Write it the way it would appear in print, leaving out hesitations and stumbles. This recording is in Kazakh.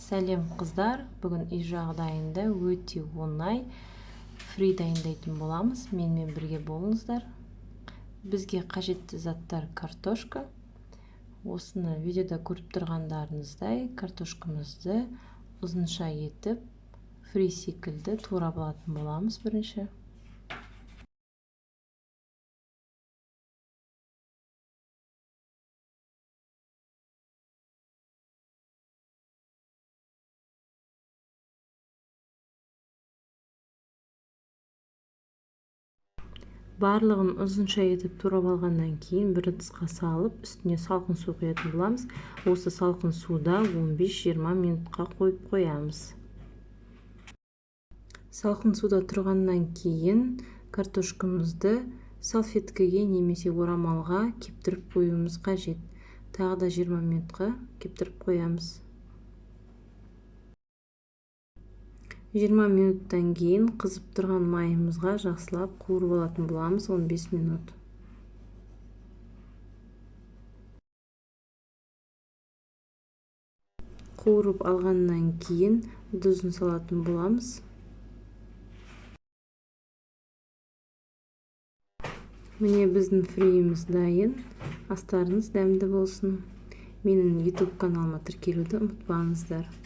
Сәлем қыздар, бүгін үй жағдайында өте оңай фри дайындайтын боламыз. Менімен бірге болыңыздар. Бізге қажетті заттар картошка. Осыны видеода көріп тұрғандарыңыздай картошкамызды ұзынша етіп фри секілді турап алатын боламыз бірінші. Барлығын ұзынша етіп турап алғаннан кейін бір ыдысқа салып, үстіне салқын су құятын боламыз. Осы салқын суда 15-20 минутқа қойып қоямыз. Салқын суда тұрғаннан кейін картошкамызды салфеткаге немесе орамалға кептіріп қоюымыз қажет. Тағы да 20 минутқа кептіріп қоямыз. 20 минуттан кейін қызып тұрған майымызға жақсылап қуырып алатын боламыз 15 минут. Қуырып алғаннан кейін тұзын салатын боламыз. Міне біздің фриіміз дайын. Астарыңыз дәмді болсын. Менің YouTube каналыма тіркелуді ұмытпаңыздар.